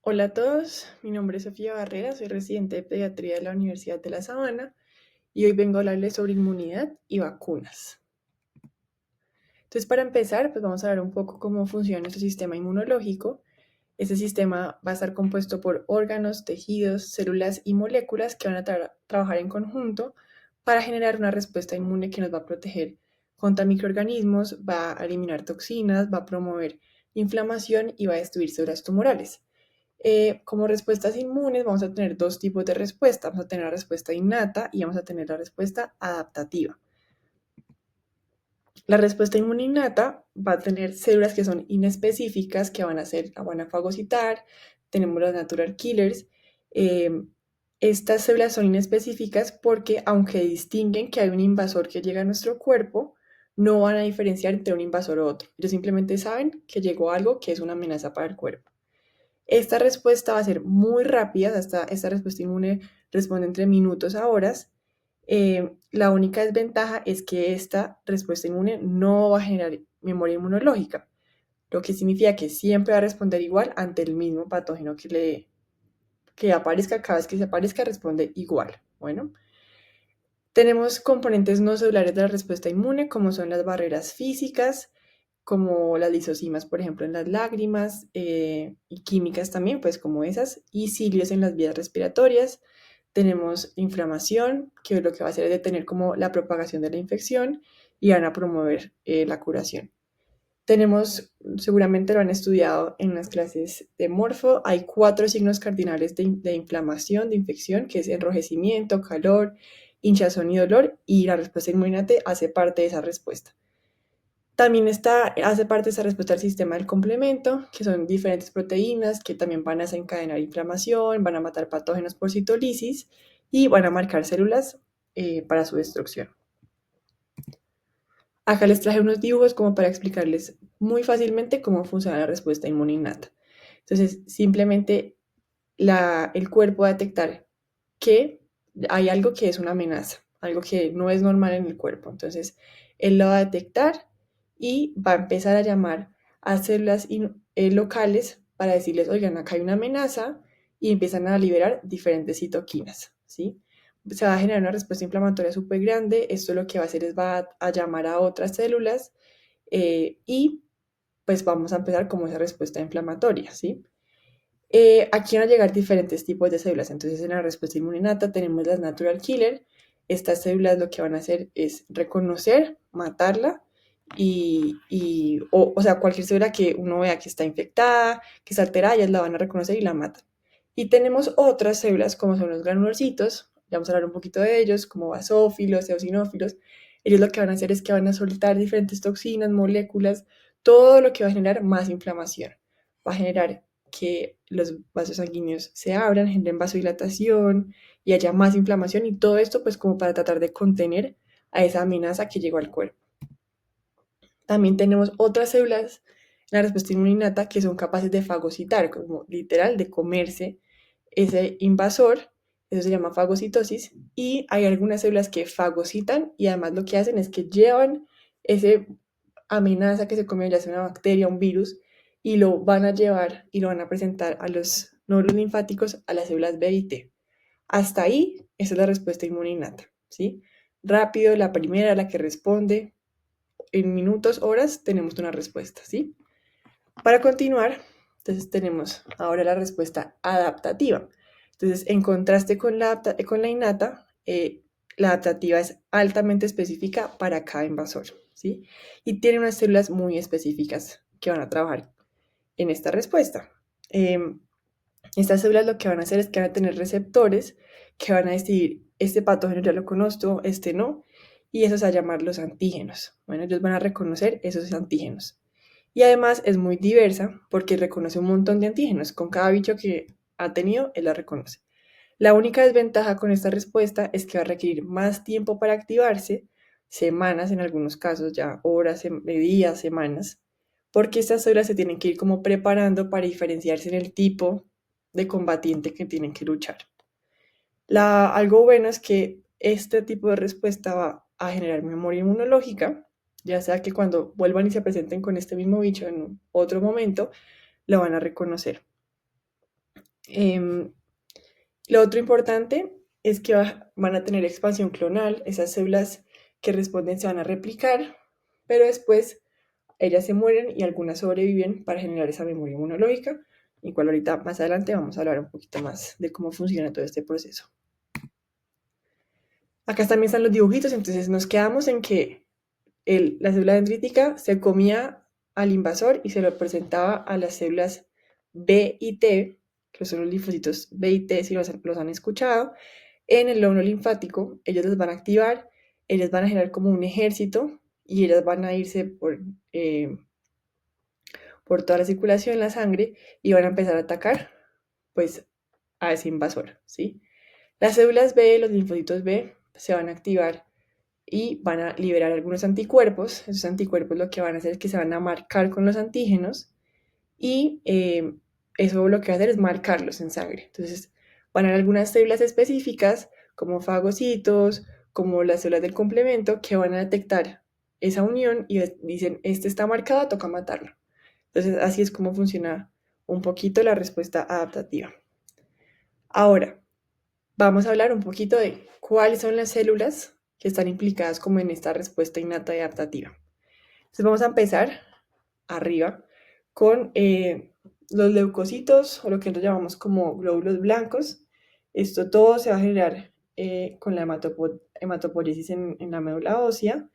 Hola a todos, mi nombre es Sofía Barrera, soy residente de pediatría de la Universidad de La Sabana y hoy vengo a hablarles sobre inmunidad y vacunas. Entonces, para empezar, pues vamos a ver un poco cómo funciona nuestro sistema inmunológico. Este sistema va a estar compuesto por órganos, tejidos, células y moléculas que van a trabajar en conjunto para generar una respuesta inmune que nos va a proteger contra microorganismos, va a eliminar toxinas, va a promover inflamación y va a destruir células tumorales. Como respuestas inmunes vamos a tener dos tipos de respuesta. Vamos a tener la respuesta innata y vamos a tener la respuesta adaptativa. La respuesta inmune innata va a tener células que son inespecíficas, que van a fagocitar. Tenemos las natural killers. Eh, Estas células son inespecíficas porque, aunque distinguen que hay un invasor que llega a nuestro cuerpo, no van a diferenciar entre un invasor u otro. Ellos simplemente saben que llegó algo que es una amenaza para el cuerpo. Esta respuesta va a ser muy rápida, esta respuesta inmune responde entre minutos a horas. La única desventaja es que esta respuesta inmune no va a generar memoria inmunológica, lo que significa que siempre va a responder igual ante el mismo patógeno que aparezca. Cada vez que se aparezca responde igual. Bueno, tenemos componentes no celulares de la respuesta inmune, como son las barreras físicas, como las lisosimas, por ejemplo, en las lágrimas, y químicas también, pues como esas, y cilios en las vías respiratorias. Tenemos inflamación, que lo que va a hacer es detener como la propagación de la infección y van a promover la curación. Tenemos, seguramente lo han estudiado en las clases de morfo, hay 4 signos cardinales de inflamación, de infección, que es enrojecimiento, calor, hinchazón y dolor, y la respuesta inmunitaria hace parte de esa respuesta. También hace parte de esa respuesta al sistema del complemento, que son diferentes proteínas que también van a desencadenar inflamación, van a matar patógenos por citolisis y van a marcar células para su destrucción. Acá les traje unos dibujos como para explicarles muy fácilmente cómo funciona la respuesta inmune innata. Entonces, simplemente el cuerpo va a detectar que hay algo que es una amenaza, algo que no es normal en el cuerpo. Entonces, él lo va a detectar y va a empezar a llamar a células locales para decirles, oigan, acá hay una amenaza, y empiezan a liberar diferentes citoquinas, ¿sí? Se va a generar una respuesta inflamatoria súper grande. Esto lo que va a hacer es va a llamar a otras células, y pues vamos a empezar como esa respuesta inflamatoria, ¿sí? Aquí van a llegar diferentes tipos de células. Entonces, en la respuesta inmunitaria tenemos las natural killer. Estas células lo que van a hacer es reconocer, matarla o sea, cualquier célula que uno vea que está infectada, que está alterada, ellas la van a reconocer y la matan. Y tenemos otras células como son los granulocitos, ya vamos a hablar un poquito de ellos, como basófilos, eosinófilos. Ellos lo que van a hacer es que van a soltar diferentes toxinas, moléculas, todo lo que va a generar más inflamación. Va a generar que los vasos sanguíneos se abran, generen vasodilatación y haya más inflamación, y todo esto pues como para tratar de contener a esa amenaza que llegó al cuerpo. También tenemos otras células en la respuesta inmunitaria que son capaces de fagocitar, como literal de comerse ese invasor. Eso se llama fagocitosis, y hay algunas células que fagocitan y además lo que hacen es que llevan ese amenaza que se comió, ya sea una bacteria, un virus, y lo van a llevar y lo van a presentar a los nódulos linfáticos, a las células B y T. Hasta ahí, esa es la respuesta inmune innata, ¿sí? Rápido, la primera, la que responde, en minutos, horas, tenemos una respuesta, ¿sí? Para continuar, entonces tenemos ahora la respuesta adaptativa. Entonces, en contraste con la innata, la adaptativa es altamente específica para cada invasor, ¿sí? Y tiene unas células muy específicas que van a trabajar en esta respuesta. Estas células lo que van a hacer es que van a tener receptores que van a decidir, este patógeno ya lo conozco, este no, y eso se va a llamar los antígenos. Bueno, ellos van a reconocer esos antígenos. Y además es muy diversa porque reconoce un montón de antígenos. Con cada bicho que ha tenido, él la reconoce. La única desventaja con esta respuesta es que va a requerir más tiempo para activarse, semanas en algunos casos, ya horas, días, semanas, porque estas células se tienen que ir como preparando para diferenciarse en el tipo de combatiente que tienen que luchar. Algo bueno es que este tipo de respuesta va a generar memoria inmunológica, ya sea que cuando vuelvan y se presenten con este mismo bicho en otro momento, lo van a reconocer. Em, lo otro importante es que van a tener expansión clonal, esas células que responden se van a replicar, pero después ellas se mueren y algunas sobreviven para generar esa memoria inmunológica, y cual ahorita más adelante vamos a hablar un poquito más de cómo funciona todo este proceso. Acá también están los dibujitos, entonces nos quedamos en que la célula dendrítica se comía al invasor y se lo presentaba a las células B y T, que son los linfocitos B y T, si los han escuchado, en el lóbulo linfático. Ellos los van a activar, ellos van a generar como un ejército y ellas van a irse por toda la circulación en la sangre y van a empezar a atacar pues a ese invasor, ¿sí? Las células B, los linfocitos B, se van a activar y van a liberar algunos anticuerpos. Esos anticuerpos lo que van a hacer es que se van a marcar con los antígenos y eso lo que va a hacer es marcarlos en sangre. Entonces van a haber algunas células específicas como fagocitos, como las células del complemento, que van a detectar esa unión y dicen, este está marcado, toca matarlo. Entonces así es como funciona un poquito la respuesta adaptativa. Ahora, vamos a hablar un poquito de cuáles son las células que están implicadas como en esta respuesta innata y adaptativa. Entonces vamos a empezar arriba con los leucocitos, o lo que nosotros llamamos como glóbulos blancos. Esto todo se va a generar con la hematopoiesis en la médula ósea.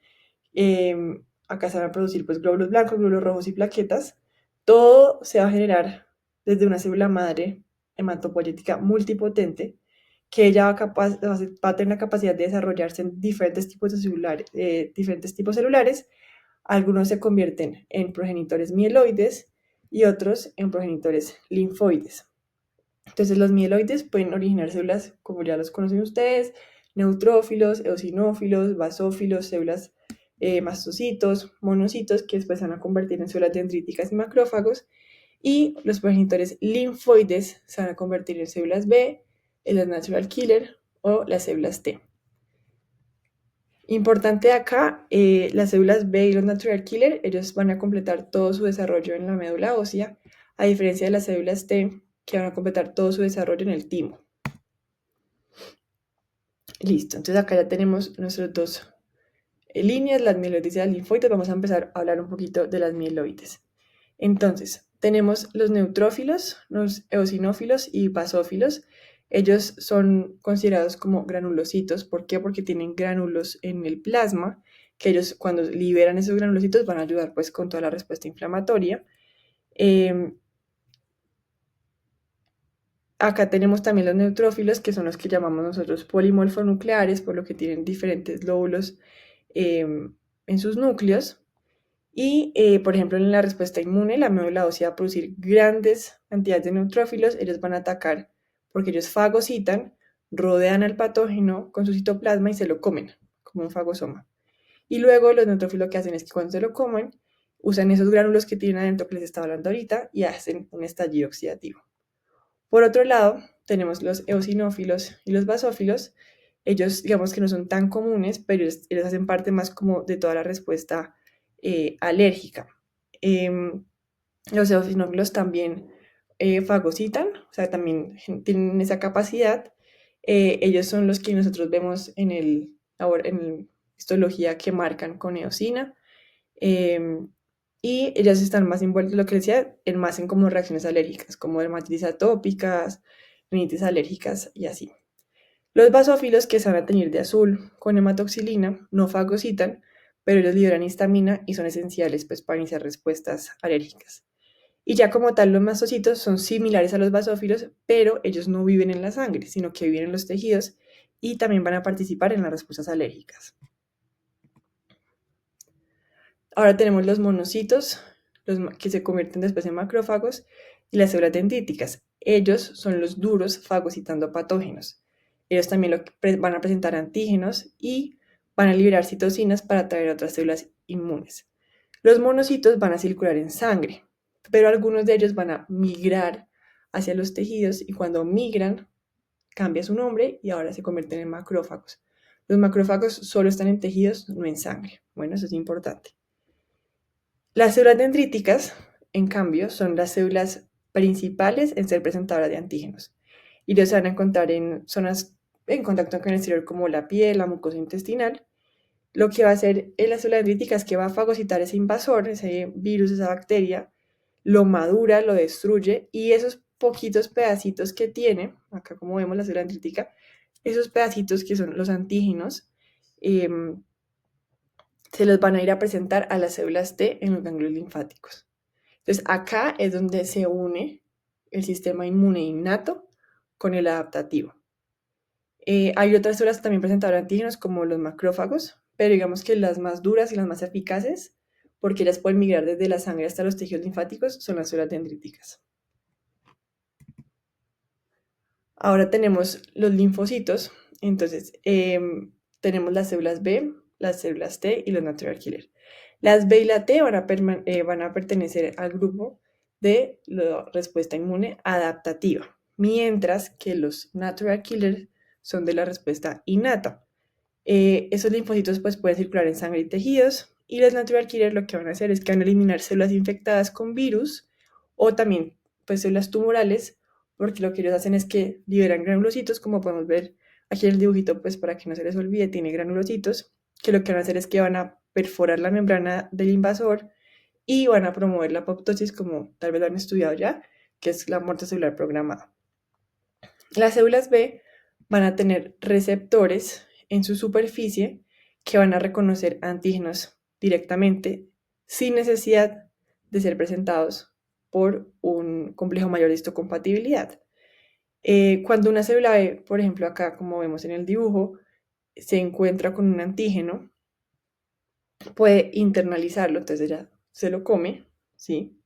Acá se van a producir pues glóbulos blancos, glóbulos rojos y plaquetas. Todo se va a generar desde una célula madre hematopoyética multipotente, que ella va a tener la capacidad de desarrollarse en diferentes tipos celulares. Algunos se convierten en progenitores mieloides y otros en progenitores linfoides. Entonces los mieloides pueden originar células, como ya los conocen ustedes, neutrófilos, eosinófilos, basófilos, células mastocitos, monocitos, que después se van a convertir en células dendríticas y macrófagos. Y los progenitores linfoides se van a convertir en células B, en las natural killer o las células T. Importante acá, las células B y los natural killer, ellos van a completar todo su desarrollo en la médula ósea, a diferencia de las células T, que van a completar todo su desarrollo en el timo. Listo, entonces acá ya tenemos nuestras dos líneas, las mieloides y las linfoides. Vamos a empezar a hablar un poquito de las mieloides. Entonces, tenemos los neutrófilos, los eosinófilos y basófilos. Ellos son considerados como granulocitos. ¿Por qué? Porque tienen gránulos en el plasma, que ellos cuando liberan esos granulocitos van a ayudar pues con toda la respuesta inflamatoria. Acá tenemos también los neutrófilos, que son los que llamamos nosotros polimorfonucleares, por lo que tienen diferentes lóbulos en sus núcleos. Y, por ejemplo, en la respuesta inmune, la médula ósea va a producir grandes cantidades de neutrófilos. Ellos van a atacar porque ellos fagocitan, rodean al patógeno con su citoplasma y se lo comen, como un fagosoma. Y luego los neutrófilos lo que hacen es que cuando se lo comen, usan esos gránulos que tienen adentro que les estaba hablando ahorita y hacen un estallido oxidativo. Por otro lado, tenemos los eosinófilos y los basófilos. Ellos, digamos que no son tan comunes, pero ellos hacen parte más como de toda la respuesta alérgica. Los eosinófilos también fagocitan, o sea, también tienen esa capacidad. Ellos son los que nosotros vemos en histología que marcan con eosina. Y ellas están más envueltas, lo que decía, más en como reacciones alérgicas, como dermatitis atópicas, rinitis alérgicas y así. Los basófilos, que se van a teñir de azul con hematoxilina, no fagocitan, pero ellos liberan histamina y son esenciales pues, para iniciar respuestas alérgicas. Y ya como tal, los mastocitos son similares a los basófilos, pero ellos no viven en la sangre, sino que viven en los tejidos y también van a participar en las respuestas alérgicas. Ahora tenemos los monocitos, que se convierten después en macrófagos, y las células dendríticas. Ellos son los duros fagocitando patógenos. Ellos también van a presentar antígenos y van a liberar citocinas para atraer a otras células inmunes. Los monocitos van a circular en sangre, pero algunos de ellos van a migrar hacia los tejidos y cuando migran cambia su nombre y ahora se convierten en macrófagos. Los macrófagos solo están en tejidos, no en sangre. Bueno, eso es importante. Las células dendríticas, en cambio, son las células principales en ser presentadoras de antígenos. Y ellos se van a encontrar en zonas en contacto con el exterior como la piel, la mucosa intestinal. Lo que va a hacer la célula dendrítica es que va a fagocitar ese invasor, ese virus, esa bacteria, lo madura, lo destruye y esos poquitos pedacitos que tiene, acá como vemos la célula dendrítica, esos pedacitos que son los antígenos, eh, se los van a ir a presentar a las células T en los ganglios linfáticos. Entonces acá es donde se une el sistema inmune innato con el adaptativo. Hay otras células que también presentadoras de antígenos como los macrófagos, pero digamos que las más duras y las más eficaces, porque ellas pueden migrar desde la sangre hasta los tejidos linfáticos, son las células dendríticas. Ahora tenemos los linfocitos, entonces tenemos las células B, las células T y los natural killer. Las B y la T van a pertenecer al grupo de la respuesta inmune adaptativa, mientras que los natural killers son de la respuesta innata. Esos linfocitos pues, pueden circular en sangre y tejidos, y los natural killers lo que van a hacer es que van a eliminar células infectadas con virus o también pues, células tumorales, porque lo que ellos hacen es que liberan granulocitos, como podemos ver aquí en el dibujito, pues para que no se les olvide, tiene granulocitos, que lo que van a hacer es que van a perforar la membrana del invasor y van a promover la apoptosis, como tal vez lo han estudiado ya, que es la muerte celular programada. Las células B van a tener receptores en su superficie que van a reconocer antígenos directamente sin necesidad de ser presentados por un complejo mayor de histocompatibilidad. Cuando una célula B, por ejemplo acá como vemos en el dibujo, se encuentra con un antígeno, puede internalizarlo, entonces ella se lo come, ¿sí?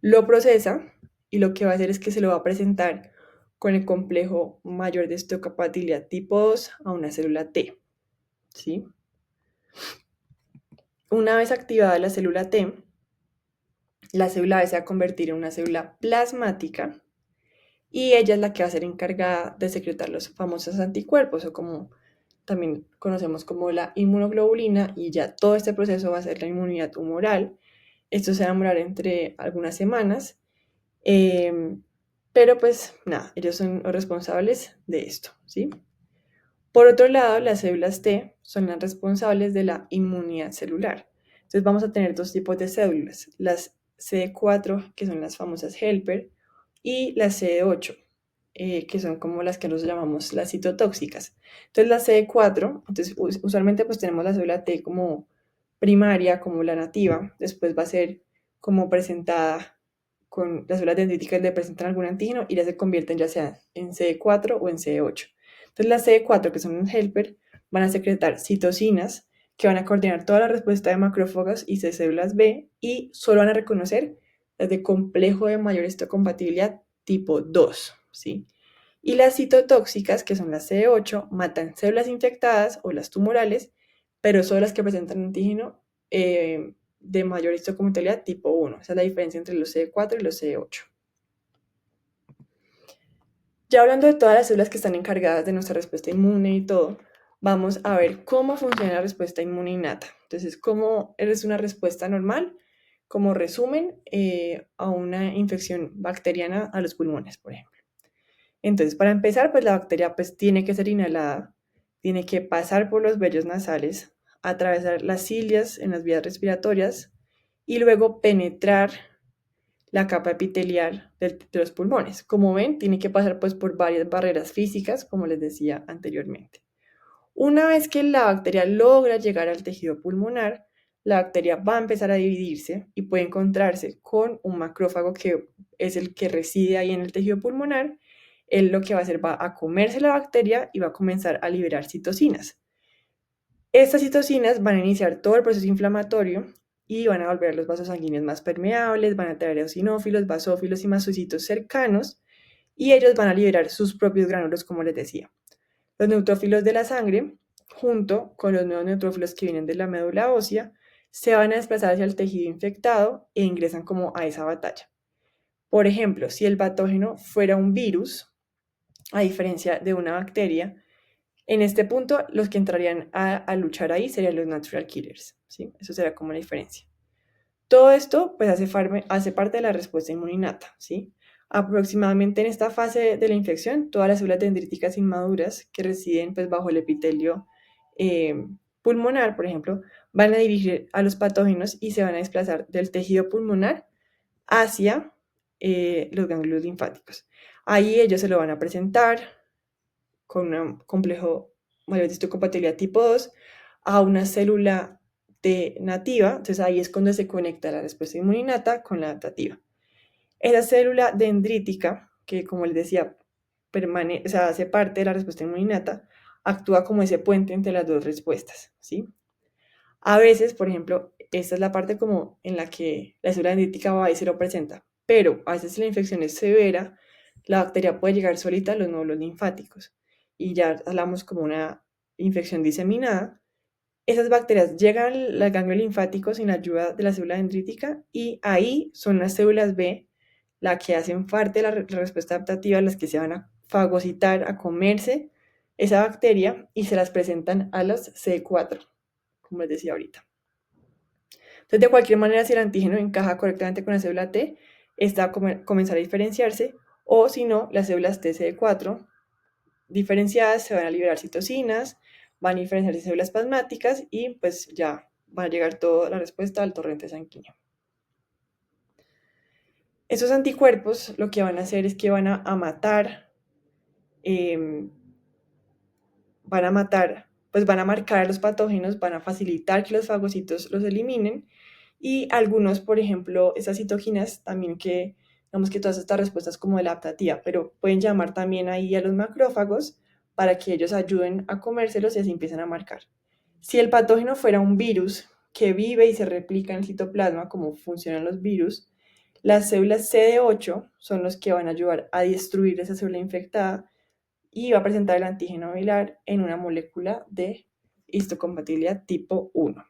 Lo procesa y lo que va a hacer es que se lo va a presentar con el complejo mayor de histocompatibilidad tipo 2 a una célula T, ¿sí? Una vez activada la célula T, la célula B se va a convertir en una célula plasmática y ella es la que va a ser encargada de secretar los famosos anticuerpos o como también conocemos como la inmunoglobulina, y ya todo este proceso va a ser la inmunidad humoral. Esto se va a demorar entre algunas semanas, pero pues nada, ellos son los responsables de esto, ¿sí? Por otro lado, las células T son las responsables de la inmunidad celular. Entonces vamos a tener dos tipos de células, las CD4, que son las famosas helper, y las CD8, que son como las que nosotros llamamos las citotóxicas. Entonces la CD4, entonces usualmente pues tenemos la célula T como primaria, como la nativa, después va a ser como presentada con las células dendríticas, le presentan algún antígeno y ya se convierten ya sea en CD4 o en CD8. Entonces las CD4, que son un helper, van a secretar citocinas que van a coordinar toda la respuesta de macrófagos y de células B y solo van a reconocer las de complejo de mayor histocompatibilidad tipo 2, ¿sí? Y las citotóxicas, que son las CD8, matan células infectadas o las tumorales, pero solo las que presentan antígeno de mayor histocompatibilidad tipo 1. Esa es la diferencia entre los CD4 y los CD8. Ya hablando de todas las células que están encargadas de nuestra respuesta inmune y todo, vamos a ver cómo funciona la respuesta inmune innata. Entonces, ¿cómo es una respuesta normal? Como resumen, a una infección bacteriana a los pulmones, por ejemplo. Entonces, para empezar, pues la bacteria pues, tiene que ser inhalada, tiene que pasar por los vellos nasales, atravesar las cilias en las vías respiratorias y luego penetrar la capa epitelial de los pulmones. Como ven, tiene que pasar pues, por varias barreras físicas, como les decía anteriormente. Una vez que la bacteria logra llegar al tejido pulmonar, la bacteria va a empezar a dividirse y puede encontrarse con un macrófago que es el que reside ahí en el tejido pulmonar. Él lo que va a hacer va a comerse la bacteria y va a comenzar a liberar citocinas. Estas citocinas van a iniciar todo el proceso inflamatorio y van a volver los vasos sanguíneos más permeables, van a traer eosinófilos, basófilos y mastocitos cercanos, y ellos van a liberar sus propios gránulos, como les decía. Los neutrófilos de la sangre, junto con los nuevos neutrófilos que vienen de la médula ósea, se van a desplazar hacia el tejido infectado e ingresan como a esa batalla. Por ejemplo, si el patógeno fuera un virus, a diferencia de una bacteria, en este punto los que entrarían a luchar ahí serían los natural killers, ¿sí? Eso será como la diferencia. Todo esto pues hace parte de la respuesta inmune innata, ¿sí? Aproximadamente en esta fase de la infección, todas las células dendríticas inmaduras que residen pues, bajo el epitelio pulmonar, por ejemplo, van a dirigir a los patógenos y se van a desplazar del tejido pulmonar hacia los ganglios linfáticos. Ahí ellos se lo van a presentar con un complejo mayor de histocompatibilidad tipo 2 a una célula T nativa. Entonces ahí es cuando se conecta la respuesta inmunológica con la adaptativa. Esa célula dendrítica, que como les decía, hace parte de la respuesta inmunológica, actúa como ese puente entre las dos respuestas, ¿sí? A veces, por ejemplo, esta es la parte como en la que la célula dendrítica va y se lo presenta, pero a veces si la infección es severa, la bacteria puede llegar solita a los nódulos linfáticos y ya hablamos como una infección diseminada. Esas bacterias llegan al ganglio linfático sin la ayuda de la célula dendrítica y ahí son las células B las que hacen parte de la respuesta adaptativa, las que se van a fagocitar, a comerse esa bacteria y se las presentan a los CD4, como les decía ahorita. Entonces, de cualquier manera, si el antígeno encaja correctamente con la célula T, esta va a comenzar a diferenciarse, o si no, las células TCD4 diferenciadas se van a liberar citocinas, van a diferenciarse células plasmáticas y pues ya va a llegar toda la respuesta al torrente sanguíneo. Esos anticuerpos lo que van a hacer es que van a matar, pues van a marcar a los patógenos, van a facilitar que los fagocitos los eliminen y algunos, por ejemplo, esas citoquinas también que, digamos que todas estas respuestas como de la adaptativa, pero pueden llamar también ahí a los macrófagos para que ellos ayuden a comérselos y así empiezan a marcar. Si el patógeno fuera un virus que vive y se replica en el citoplasma, como funcionan los virus, las células CD8 son los que van a ayudar a destruir esa célula infectada y va a presentar el antígeno viral en una molécula de histocompatibilidad tipo 1.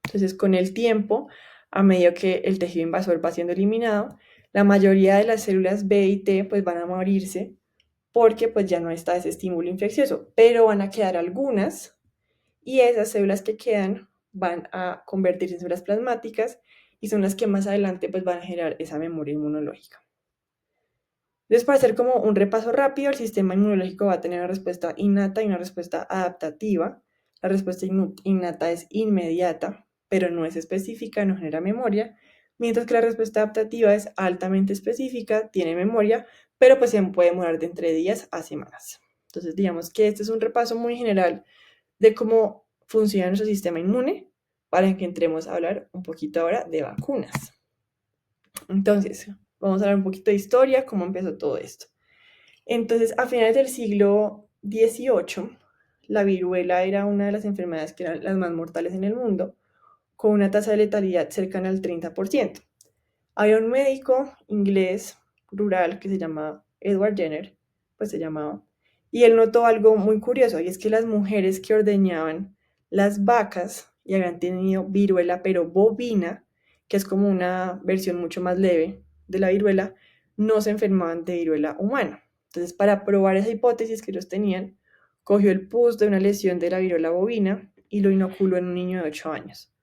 Entonces, con el tiempo, a medida que el tejido invasor va siendo eliminado, la mayoría de las células B y T pues van a morirse porque pues ya no está ese estímulo infeccioso, pero van a quedar algunas y esas células que quedan van a convertirse en células plasmáticas y son las que más adelante pues van a generar esa memoria inmunológica. Entonces, para hacer como un repaso rápido, el sistema inmunológico va a tener una respuesta innata y una respuesta adaptativa. La respuesta innata es inmediata, pero no es específica, no genera memoria, mientras que la respuesta adaptativa es altamente específica, tiene memoria, pero pues se puede demorar de entre días a semanas. Entonces, digamos que este es un repaso muy general de cómo funciona nuestro sistema inmune para que entremos a hablar un poquito ahora de vacunas. Entonces, vamos a hablar un poquito de historia, cómo empezó todo esto. Entonces, a finales del siglo XVIII, la viruela era una de las enfermedades que eran las más mortales en el mundo, con una tasa de letalidad cercana al 30%. Había un médico inglés rural que se llamaba Edward Jenner, pues se llamaba, y él notó algo muy curioso, y es que las mujeres que ordeñaban las vacas y habían tenido viruela, pero bovina, que es como una versión mucho más leve de la viruela, no se enfermaban de viruela humana. Entonces, para probar esa hipótesis que ellos tenían, cogió el pus de una lesión de la viruela bovina y lo inoculó en un niño de 8 años.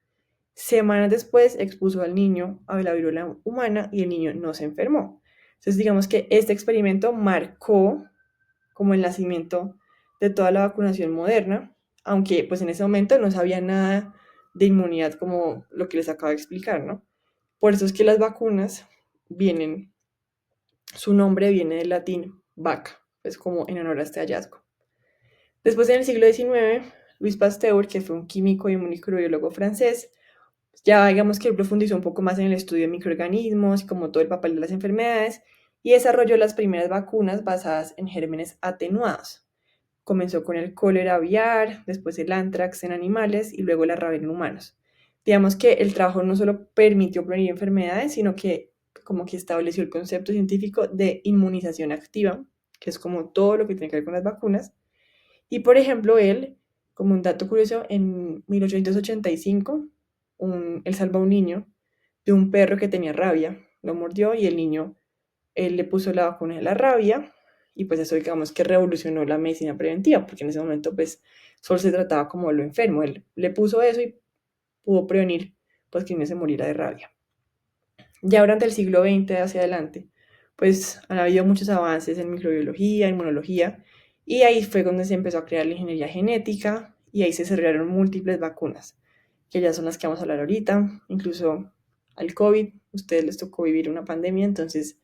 Semanas después expuso al niño a la viruela humana y el niño no se enfermó. Entonces, digamos que este experimento marcó como el nacimiento de toda la vacunación moderna, aunque pues en ese momento no sabía nada de inmunidad como lo que les acabo de explicar, ¿no? Por eso es que las vacunas vienen, su nombre viene del latín vaca, pues como en honor a este hallazgo. Después en el siglo XIX, Louis Pasteur, que fue un químico y un microbiólogo francés, ya digamos que él profundizó un poco más en el estudio de microorganismos y como todo el papel de las enfermedades y desarrolló las primeras vacunas basadas en gérmenes atenuados. Comenzó con el cólera aviar, después el anthrax en animales y luego la rabia en humanos. Digamos que el trabajo no solo permitió prevenir enfermedades, sino que como que estableció el concepto científico de inmunización activa, que es como todo lo que tiene que ver con las vacunas. Y por ejemplo, él, como un dato curioso, en 1885, él salvó a un niño de un perro que tenía rabia, lo mordió y el niño, él le puso la vacuna de la rabia y pues eso digamos que revolucionó la medicina preventiva, porque en ese momento pues solo se trataba como lo enfermo, él le puso eso y pudo prevenir pues que el niño se muriera de rabia. Ya durante el siglo XX hacia adelante, pues han habido muchos avances en microbiología, inmunología, y ahí fue donde se empezó a crear la ingeniería genética y ahí se desarrollaron múltiples vacunas, que ya son las que vamos a hablar ahorita, incluso al COVID, a ustedes les tocó vivir una pandemia, entonces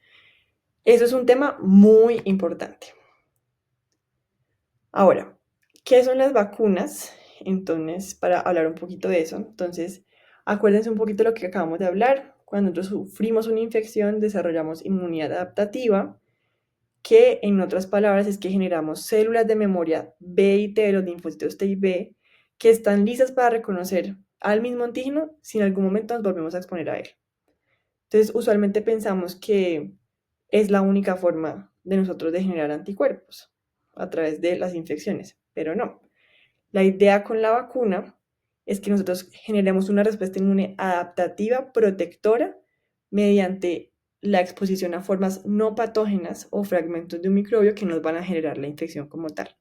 eso es un tema muy importante. Ahora, ¿qué son las vacunas? Entonces, para hablar un poquito de eso, entonces, acuérdense un poquito de lo que acabamos de hablar. Cuando nosotros sufrimos una infección, desarrollamos inmunidad adaptativa, que en otras palabras es que generamos células de memoria B y T de los linfocitos T y B que están listas para reconocer al mismo antígeno si en algún momento nos volvemos a exponer a él. Entonces, usualmente pensamos que es la única forma de nosotros de generar anticuerpos a través de las infecciones, pero no. La idea con la vacuna es que nosotros generemos una respuesta inmune adaptativa, protectora, mediante la exposición a formas no patógenas o fragmentos de un microbio que nos van a generar la infección como tal.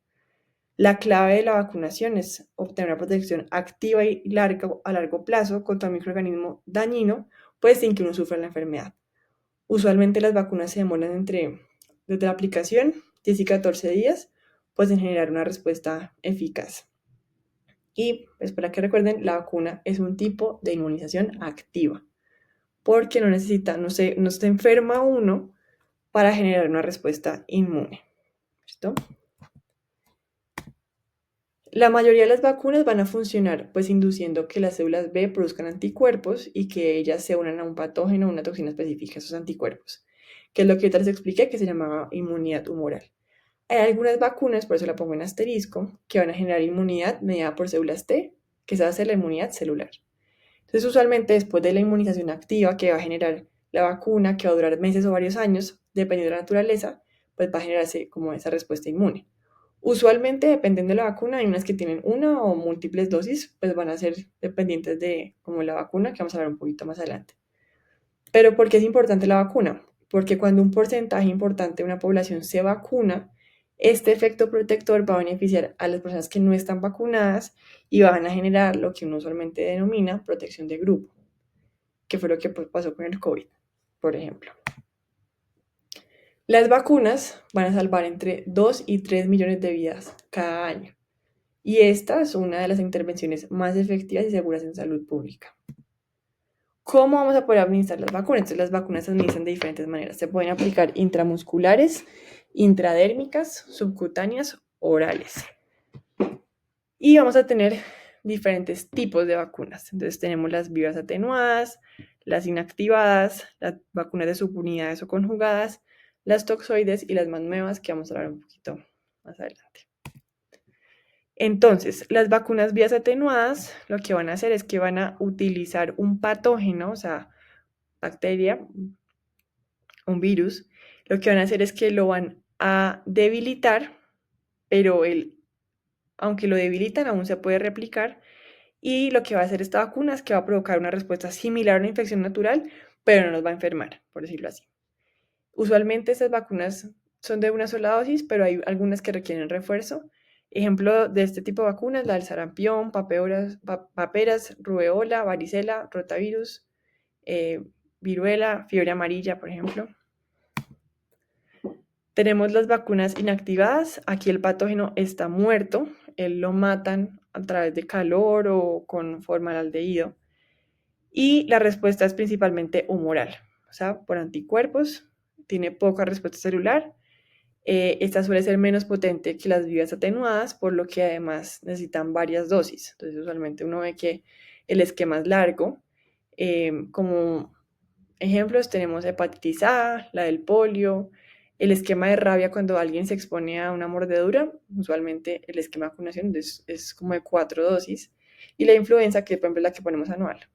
La clave de la vacunación es obtener una protección activa y a largo plazo contra un microorganismo dañino, pues sin que uno sufra la enfermedad. Usualmente las vacunas se demoran desde la aplicación, 10 y 14 días, pues en generar una respuesta eficaz. Y pues para que recuerden, la vacuna es un tipo de inmunización activa, porque no se enferma uno para generar una respuesta inmune. ¿Listo? La mayoría de las vacunas van a funcionar pues induciendo que las células B produzcan anticuerpos y que ellas se unan a un patógeno o una toxina específica, esos anticuerpos, que es lo que ahorita les expliqué que se llamaba inmunidad humoral. Hay algunas vacunas, por eso la pongo en asterisco, que van a generar inmunidad mediada por células T, que se va a hacer la inmunidad celular. Entonces, usualmente después de la inmunización activa que va a generar la vacuna, que va a durar meses o varios años, dependiendo de la naturaleza, pues va a generarse como esa respuesta inmune. Usualmente, dependiendo de la vacuna, hay unas que tienen una o múltiples dosis, pues van a ser dependientes de como la vacuna, que vamos a hablar un poquito más adelante. Pero ¿por qué es importante la vacuna? Porque cuando un porcentaje importante de una población se vacuna, este efecto protector va a beneficiar a las personas que no están vacunadas y van a generar lo que uno usualmente denomina protección de grupo, que fue lo que pasó con el COVID, por ejemplo. Las vacunas van a salvar entre 2 y 3 millones de vidas cada año. Y esta es una de las intervenciones más efectivas y seguras en salud pública. ¿Cómo vamos a poder administrar las vacunas? Entonces, las vacunas se administran de diferentes maneras. Se pueden aplicar intramusculares, intradérmicas, subcutáneas, orales. Y vamos a tener diferentes tipos de vacunas. Entonces, tenemos las vivas atenuadas, las inactivadas, las vacunas de subunidades o conjugadas, las toxoides y las más nuevas que vamos a hablar un poquito más adelante. Entonces, las vacunas vías atenuadas lo que van a hacer es que van a utilizar un patógeno, o sea, bacteria, un virus, lo que van a hacer es que lo van a debilitar, pero aunque lo debilitan, aún se puede replicar. Y lo que va a hacer esta vacuna es que va a provocar una respuesta similar a una infección natural, pero no nos va a enfermar, por decirlo así. Usualmente estas vacunas son de una sola dosis, pero hay algunas que requieren refuerzo. Ejemplo de este tipo de vacunas, la del sarampión, paperas, rubeola, varicela, rotavirus, viruela, fiebre amarilla, por ejemplo. Tenemos las vacunas inactivadas. Aquí el patógeno está muerto. Lo matan a través de calor o con formaldehído. Y la respuesta es principalmente humoral, o sea, por anticuerpos. Tiene poca respuesta celular. Esta suele ser menos potente que las vivas atenuadas, por lo que además necesitan varias dosis. Entonces, usualmente uno ve que el esquema es largo. Como ejemplos tenemos hepatitis A, la del polio, el esquema de rabia cuando alguien se expone a una mordedura, usualmente el esquema de vacunación es como de 4 dosis, y la influenza, que por ejemplo es la que ponemos anual,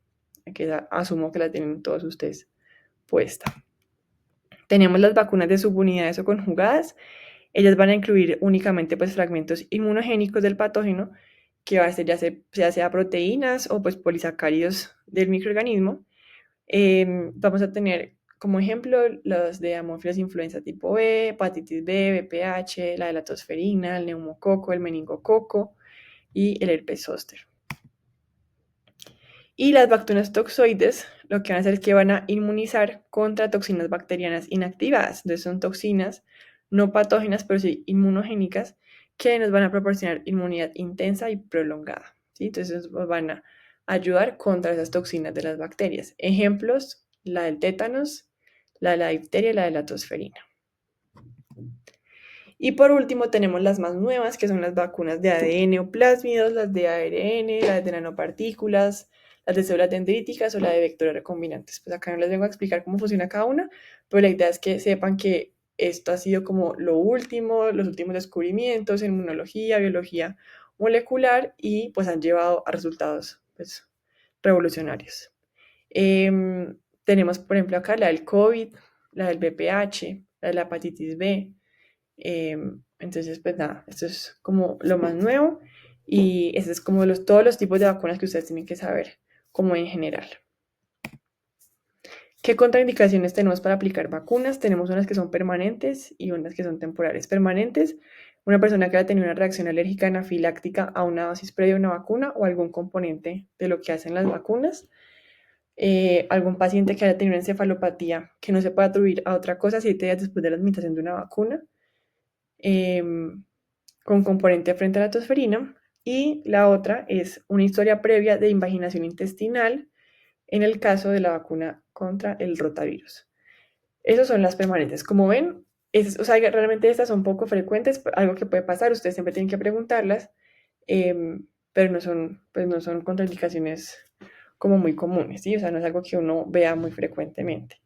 que asumo que la tienen todos ustedes puesta. Tenemos las vacunas de subunidades o conjugadas. Ellas van a incluir únicamente pues fragmentos inmunogénicos del patógeno, que va a ser ya sea proteínas o pues polisacáridos del microorganismo. Vamos a tener como ejemplo los de Haemophilus influenza tipo B, hepatitis B, VPH, la de la tosferina, el neumococo, el meningococo y el herpes zóster. Y las vacunas toxoides lo que van a hacer es que van a inmunizar contra toxinas bacterianas inactivadas. Entonces son toxinas no patógenas, pero sí inmunogénicas, que nos van a proporcionar inmunidad intensa y prolongada, ¿sí? Entonces nos van a ayudar contra esas toxinas de las bacterias. Ejemplos, la del tétanos, la de la difteria y la de la tosferina. Y por último tenemos las más nuevas, que son las vacunas de ADN o plásmidos, las de ARN, las de nanopartículas, las de células dendríticas o la de vectores recombinantes. Pues acá no les vengo a explicar cómo funciona cada una, pero la idea es que sepan que esto ha sido como lo último, los últimos descubrimientos en inmunología, biología molecular y pues han llevado a resultados pues, revolucionarios. Tenemos, por ejemplo, acá la del COVID, la del VPH, la de la hepatitis B, entonces, pues nada, esto es como lo más nuevo y este es como todos los tipos de vacunas que ustedes tienen que saber, como en general. ¿Qué contraindicaciones tenemos para aplicar vacunas? Tenemos unas que son permanentes y unas que son temporales. Permanentes, una persona que haya tenido una reacción alérgica anafiláctica a una dosis previa de una vacuna o algún componente de lo que hacen las vacunas. Algún paciente que haya tenido una encefalopatía que no se pueda atribuir a otra cosa 7 días después de la administración de una vacuna. Con componente frente a la tosferina. Y la otra es una historia previa de invaginación intestinal en el caso de la vacuna contra el rotavirus. Esas son las permanentes. Como ven, o sea, realmente estas son poco frecuentes, algo que puede pasar, ustedes siempre tienen que preguntarlas, pero pues no son contraindicaciones como muy comunes, ¿sí? O sea, no es algo que uno vea muy frecuentemente.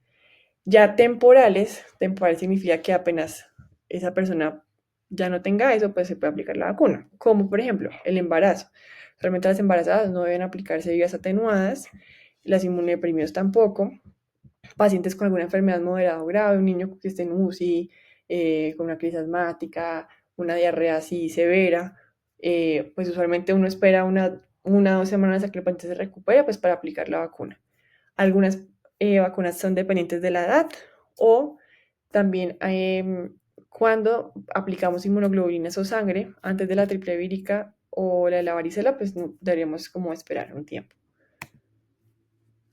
Ya temporal significa que apenas esa persona ya no tenga eso, pues se puede aplicar la vacuna, como por ejemplo el embarazo. Realmente las embarazadas no deben aplicarse vías atenuadas, las inmunodeprimidos tampoco, pacientes con alguna enfermedad moderada o grave, un niño que esté en UCI, con una crisis asmática, una diarrea así severa, pues usualmente uno espera una o 2 semanas a que el paciente se recupere pues para aplicar la vacuna. Algunas vacunas son dependientes de la edad o también cuando aplicamos inmunoglobulinas o sangre antes de la triple vírica o la de la varicela, pues deberíamos como esperar un tiempo.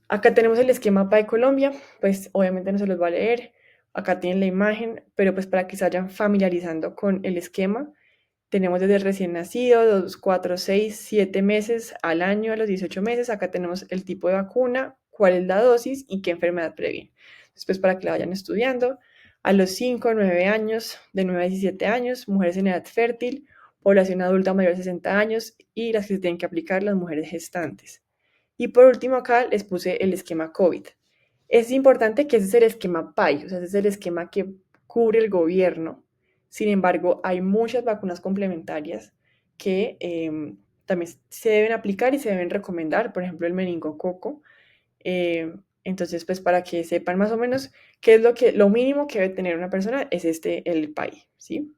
Acá tenemos el esquema PAE Colombia, pues obviamente no se los va a leer. Acá tienen la imagen, pero pues para que se vayan familiarizando con el esquema, tenemos desde el recién nacido, 2, 4, 6, 7 meses al año, a los 18 meses. Acá tenemos el tipo de vacuna, cuál es la dosis y qué enfermedad previene. Después para que la vayan estudiando. A los 5, 9 años, de 9 a 17 años, mujeres en edad fértil, población adulta mayor de 60 años y las que se tienen que aplicar las mujeres gestantes. Y por último acá les puse el esquema COVID. Es importante que ese es el esquema PAI, o sea, ese es el esquema que cubre el gobierno. Sin embargo, hay muchas vacunas complementarias que también se deben aplicar y se deben recomendar, por ejemplo, el meningococo. Entonces, pues para que sepan más o menos qué es lo mínimo que debe tener una persona es el PAI, ¿sí?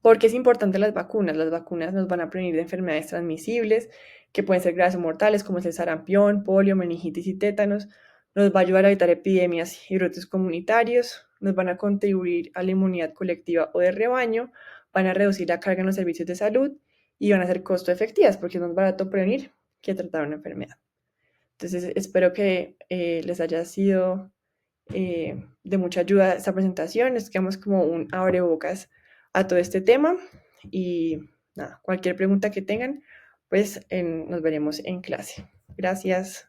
Porque es importante las vacunas. Las vacunas nos van a prevenir de enfermedades transmisibles que pueden ser graves o mortales, como es el sarampión, polio, meningitis y tétanos. Nos va a ayudar a evitar epidemias y brotes comunitarios. Nos van a contribuir a la inmunidad colectiva o de rebaño. Van a reducir la carga en los servicios de salud y van a ser costo efectivas porque es más barato prevenir que tratar una enfermedad. Entonces, espero que les haya sido de mucha ayuda esta presentación. Es digamos como un abrebocas a todo este tema y nada, cualquier pregunta que tengan, pues nos veremos en clase. Gracias.